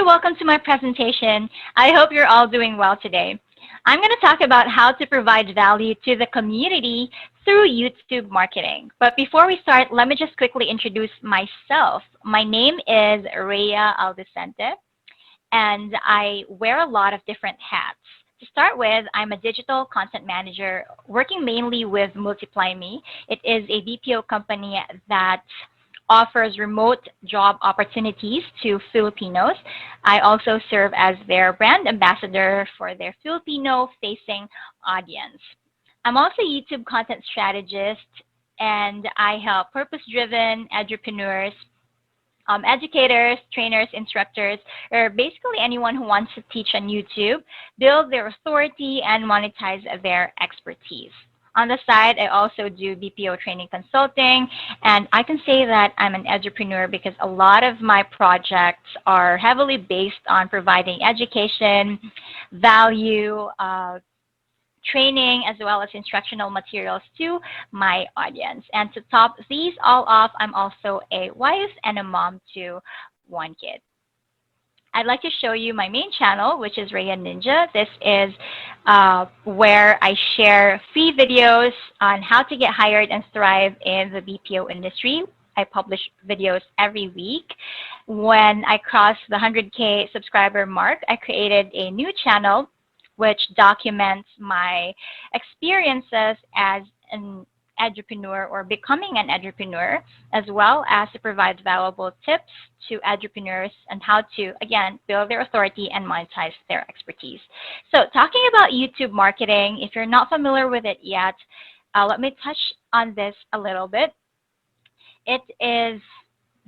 welcome to my presentation. I hope you're all doing well today. I'm going to talk about how to provide value to the community through YouTube marketing. But before we start, let me just quickly introduce myself. My name is 𝗘𝗠𝗟, and I wear a lot of different hats. To start with, I'm a digital content manager working mainly with MultiplyMe. It is a BPO company that offers remote job opportunities to Filipinos. I also serve as their brand ambassador for their Filipino-facing audience. I'm also a YouTube content strategist, and I help purpose-driven entrepreneurs, educators, trainers, instructors, or basically anyone who wants to teach on YouTube, build their authority and monetize their expertise. On the side, I also do BPO training consulting, and I can say that I'm an entrepreneur because a lot of my projects are heavily based on providing education, value, training, as well as instructional materials to my audience. And to top these all off, I'm also a wife and a mom to one kid. I'd like to show you my main channel, which is Rhea Ninja. This is where I share free videos on how to get hired and thrive in the BPO industry. I publish videos every week. When I crossed the 100K subscriber mark, I created a new channel which documents my experiences as an entrepreneur or becoming an entrepreneur, as well as to provide valuable tips to entrepreneurs on how to, again, build their authority and monetize their expertise. So talking about YouTube marketing, if you're not familiar with it yet, let me touch on this a little bit. It is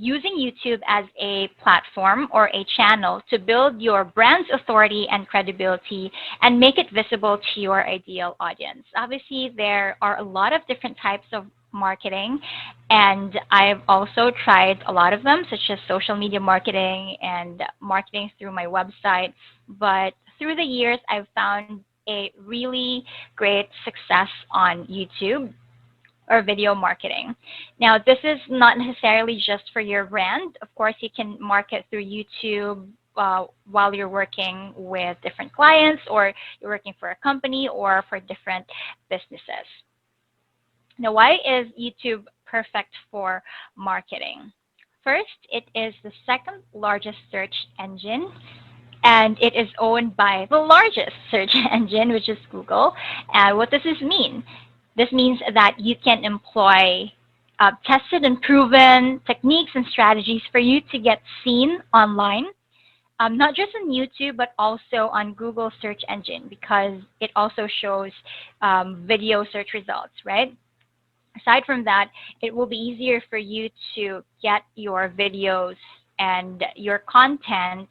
using YouTube as a platform or a channel to build your brand's authority and credibility and make it visible to your ideal audience. Obviously, there are a lot of different types of marketing, and I've also tried a lot of them, such as social media marketing and marketing through my website. But through the years, I've found a really great success on YouTube or video marketing. Now, this is not necessarily just for your brand. Of course, you can market through YouTube while you're working with different clients, or you're working for a company or for different businesses. Now, why is YouTube perfect for marketing? First, it is the second largest search engine, and it is owned by the largest search engine, which is Google. What does this mean? This means that you can employ tested and proven techniques and strategies for you to get seen online, not just on YouTube, but also on Google search engine, because it also shows video search results, right? Aside from that, it will be easier for you to get your videos and your content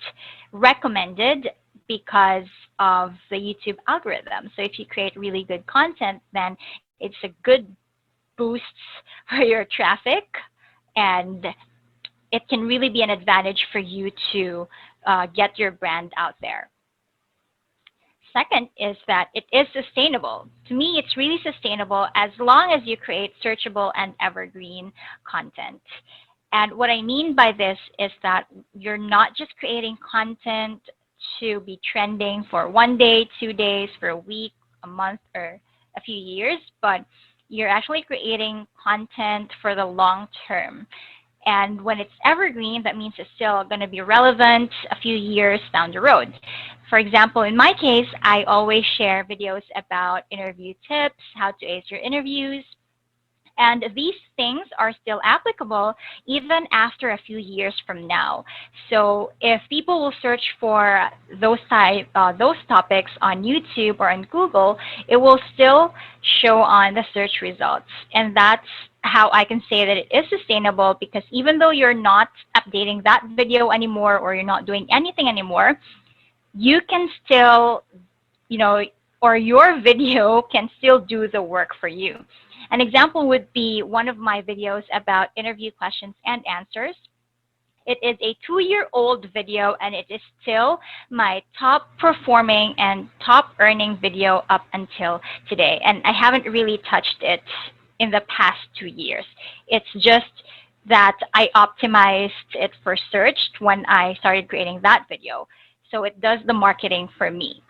recommended because of the YouTube algorithm. So if you create really good content, then it's a good boost for your traffic, and it can really be an advantage for you to get your brand out there. Second is that it is sustainable. To me, it's really sustainable as long as you create searchable and evergreen content. And what I mean by this is that you're not just creating content to be trending for 1 day, 2 days, for a week, a month, or a few years, but you're actually creating content for the long term. And when it's evergreen, that means it's still going to be relevant a few years down the road. For example, in my case, I always share videos about interview tips, how to ace your interviews, and these things are still applicable even after a few years from now. So if people will search for those topics on YouTube or on Google, it will still show on the search results. And that's how I can say that it is sustainable, because even though you're not updating that video anymore or you're not doing anything anymore, you can still, or your video can still do the work for you. An example would be one of my videos about interview questions and answers. It is a 2-year-old video, and it is still my top performing and top earning video up until today. And I haven't really touched it in the past 2 years. It's just that I optimized it for search when I started creating that video. So it does the marketing for me.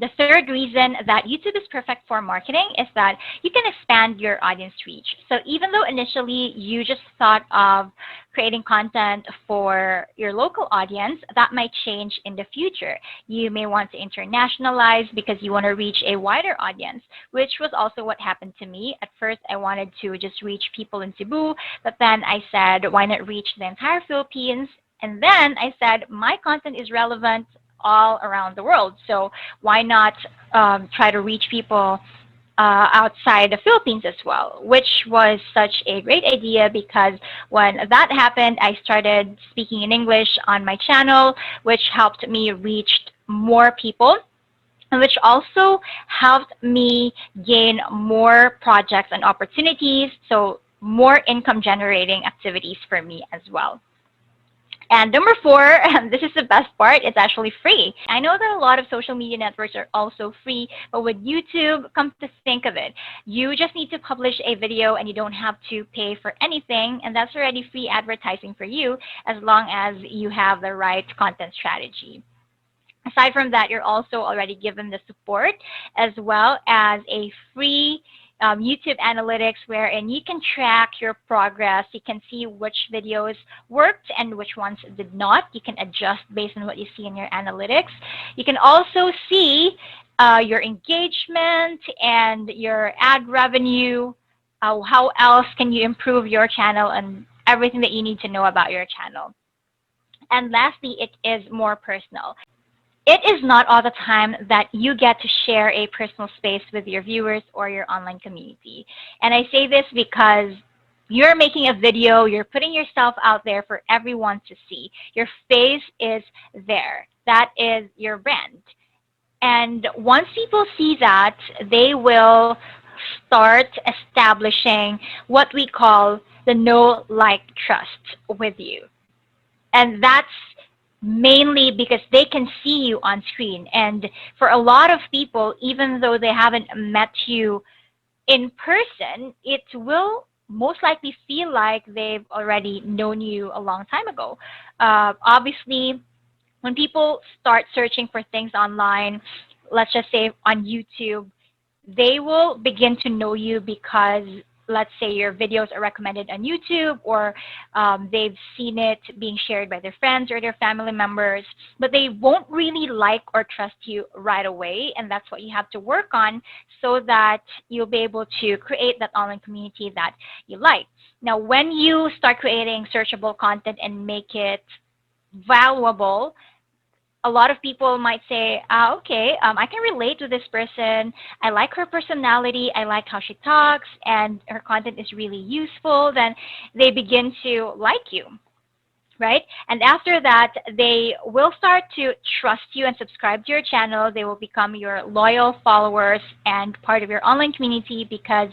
The third reason that YouTube is perfect for marketing is that you can expand your audience reach. So even though initially you just thought of creating content for your local audience, that might change in the future. You may want to internationalize because you want to reach a wider audience, which was also what happened to me. At first, I wanted to just reach people in Cebu, but then I said, why not reach the entire Philippines? And then I said, my content is relevant all around the world. So why not try to reach people outside the Philippines as well, which was such a great idea because when that happened, I started speaking in English on my channel, which helped me reach more people, which also helped me gain more projects and opportunities, so more income generating activities for me as well. And number four, and this is the best part, it's actually free. I know that a lot of social media networks are also free, but with YouTube, come to think of it, you just need to publish a video and you don't have to pay for anything, and that's already free advertising for you as long as you have the right content strategy. Aside from that, you're also already given the support as well as a free YouTube analytics wherein you can track your progress. You can see which videos worked and which ones did not. You can adjust based on what you see in your analytics. You can also see your engagement and your ad revenue. How else can you improve your channel and everything that you need to know about your channel. And lastly, it is more personal. It is not all the time that you get to share a personal space with your viewers or your online community. And I say this because you're making a video, you're putting yourself out there for everyone to see. Your face is there. That is your brand. And once people see that, they will start establishing what we call the know, like, trust with you. And that's mainly because they can see you on screen. And for a lot of people, even though they haven't met you in person, it will most likely feel like they've already known you a long time ago. Obviously, when people start searching for things online, let's just say on YouTube, they will begin to know you because let's say your videos are recommended on YouTube or they've seen it being shared by their friends or their family members, but they won't really like or trust you right away. And that's what you have to work on so that you'll be able to create that online community that you like. Now, when you start creating searchable content and make it valuable, a lot of people might say, okay, I can relate to this person. I like her personality. I like how she talks, and her content is really useful. Then they begin to like you, right? And after that, they will start to trust you and subscribe to your channel. They will become your loyal followers and part of your online community because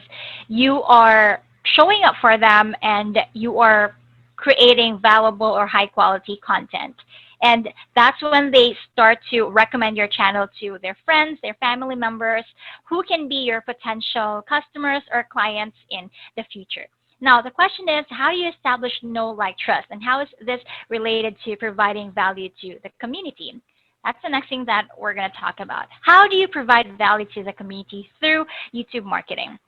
you are showing up for them and you are creating valuable or high quality content. And that's when they start to recommend your channel to their friends, their family members, who can be your potential customers or clients in the future. Now, the question is, how do you establish know, like, trust? And how is this related to providing value to the community? That's the next thing that we're going to talk about. How do you provide value to the community through YouTube marketing?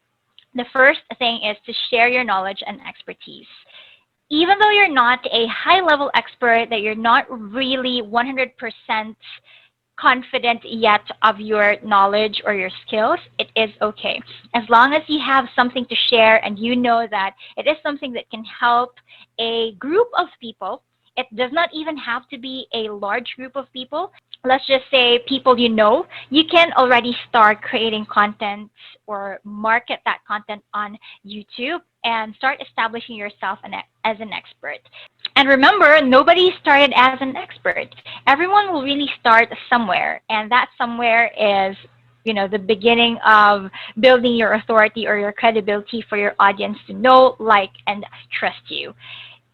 The first thing is to share your knowledge and expertise. Even though you're not a high-level expert, that you're not really 100% confident yet of your knowledge or your skills, it is okay. As long as you have something to share and you know that it is something that can help a group of people. It does not even have to be a large group of people. Let's just say people you know, you can already start creating content or market that content on YouTube and start establishing yourself as an expert. And remember, nobody started as an expert. Everyone will really start somewhere, and that somewhere is, you know, the beginning of building your authority or your credibility for your audience to know, like, and trust you.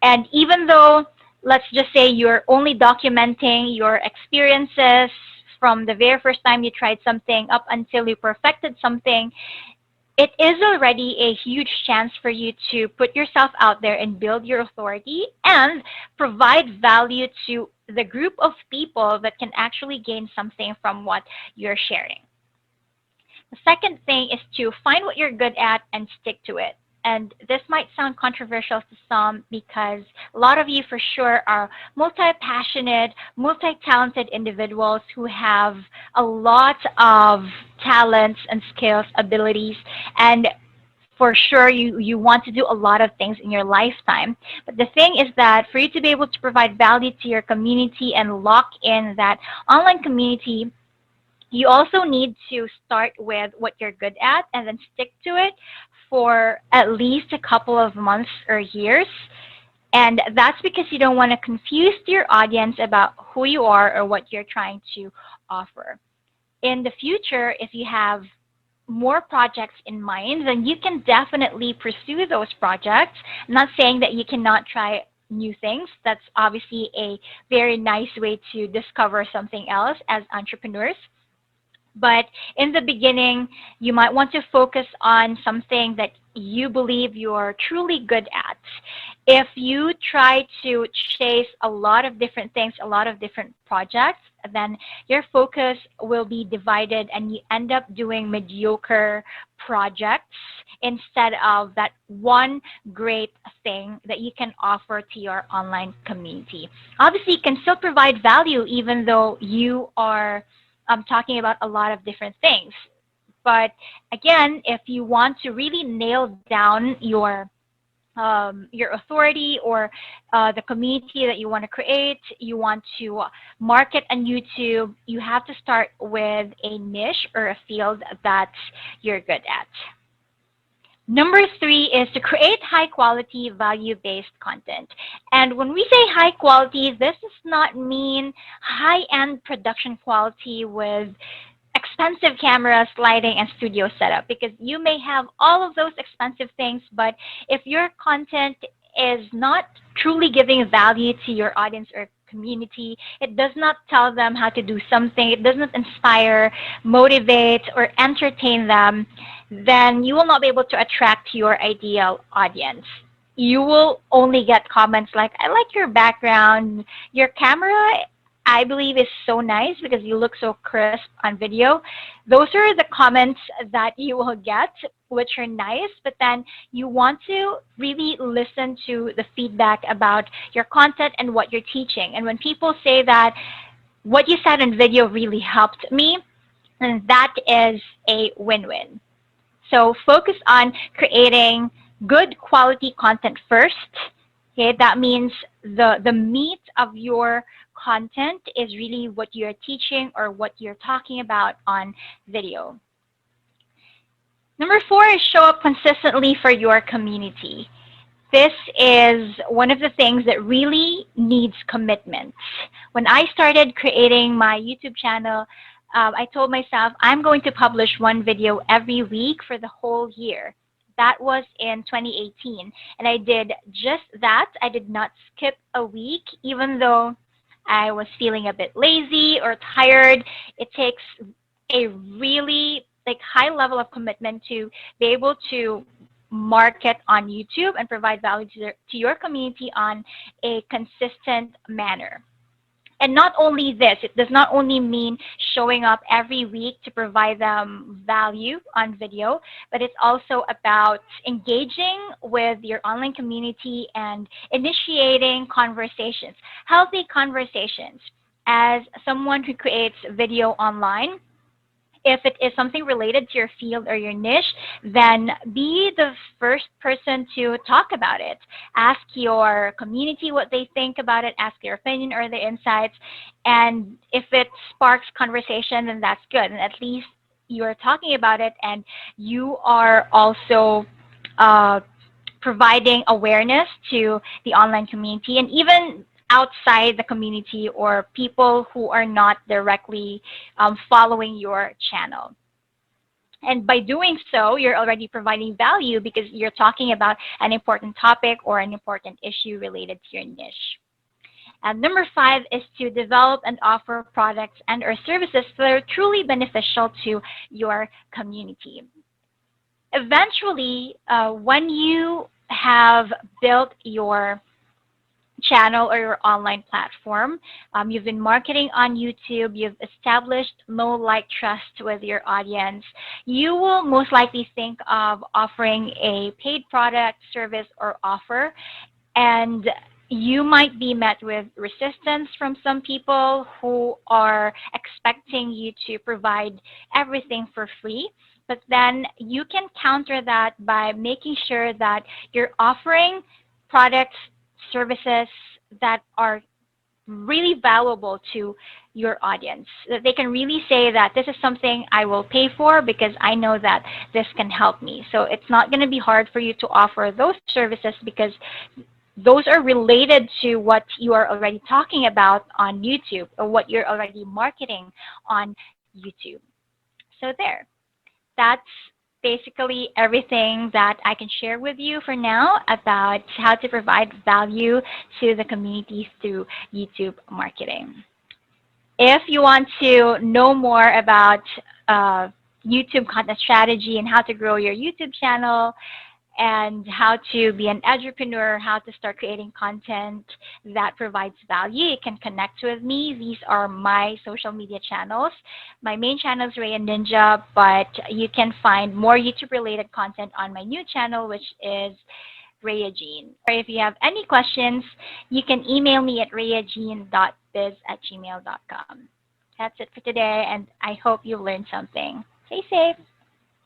And even though, let's just say you're only documenting your experiences from the very first time you tried something up until you perfected something, it is already a huge chance for you to put yourself out there and build your authority and provide value to the group of people that can actually gain something from what you're sharing. The second thing is to find what you're good at and stick to it. And this might sound controversial to some because a lot of you for sure are multi-passionate, multi-talented individuals who have a lot of talents and skills, abilities, and for sure you want to do a lot of things in your lifetime. But the thing is that for you to be able to provide value to your community and lock in that online community, you also need to start with what you're good at and then stick to it for at least a couple of months or years. And that's because you don't want to confuse your audience about who you are or what you're trying to offer. In the future, if you have more projects in mind, then you can definitely pursue those projects. I'm not saying that you cannot try new things. That's obviously a very nice way to discover something else as entrepreneurs. But in the beginning, you might want to focus on something that you believe you're truly good at. If you try to chase a lot of different things, a lot of different projects, then your focus will be divided and you end up doing mediocre projects instead of that one great thing that you can offer to your online community. Obviously, you can still provide value even though you are talking about a lot of different things. But again, if you want to really nail down your authority or the community that you want to create, you want to market on YouTube, you have to start with a niche or a field that you're good at. Number 3 is to create high quality, value-based content. And when we say high quality, this does not mean high-end production quality with expensive cameras, lighting, and studio setup, because you may have all of those expensive things, but if your content is not truly giving value to your audience or community, it does not tell them how to do something, it does not inspire, motivate, or entertain them, then you will not be able to attract your ideal audience. You will only get comments like, I like your background, your camera I believe is so nice because you look so crisp on video. Those are the comments that you will get, which are nice, but then you want to really listen to the feedback about your content and what you're teaching. And when people say that what you said in video really helped me, then that is a win-win. So focus on creating good quality content first. Okay, that means the meat of your content is really what you're teaching or what you're talking about on video. Number 4 is show up consistently for your community. This is one of the things that really needs commitment. When I started creating my YouTube channel, I told myself I'm going to publish one video every week for the whole year. That was in 2018, and I did just that. I did not skip a week, even though I was feeling a bit lazy or tired. It takes a really high level of commitment to be able to market on YouTube and provide value to your community on a consistent manner. And not only this, it does not only mean showing up every week to provide them value on video, but it's also about engaging with your online community and initiating conversations, healthy conversations. As someone who creates video online, if it is something related to your field or your niche, then be the first person to talk about it. Ask your community what they think about it, ask their opinion or their insights, and if it sparks conversation, then that's good. And at least you're talking about it and you are also providing awareness to the online community and even outside the community or people who are not directly following your channel. And by doing so, you're already providing value because you're talking about an important topic or an important issue related to your niche. And number 5 is to develop and offer products and or services that are truly beneficial to your community. eventually, when you have built your channel or your online platform, you've been marketing on YouTube, you've established know, like, trust with your audience, you will most likely think of offering a paid product, service, or offer, and you might be met with resistance from some people who are expecting you to provide everything for free. But then you can counter that by making sure that you're offering products, services that are really valuable to your audience, that they can really say that this is something I will pay for because I know that this can help me. So it's not going to be hard for you to offer those services because those are related to what you are already talking about on YouTube or what you're already marketing on YouTube. So there, that's basically everything that I can share with you for now about how to provide value to the community through YouTube marketing. If you want to know more about YouTube content strategy and how to grow your YouTube channel, and how to be an entrepreneur, how to start creating content that provides value, you can connect with me. These are my social media channels. My main channel is Rhea Ninja, but you can find more YouTube-related content on my new channel, which is Rhea Jean. Or if you have any questions, you can email me at rheajean.biz@gmail.com. That's it for today, and I hope you learned something. Stay safe.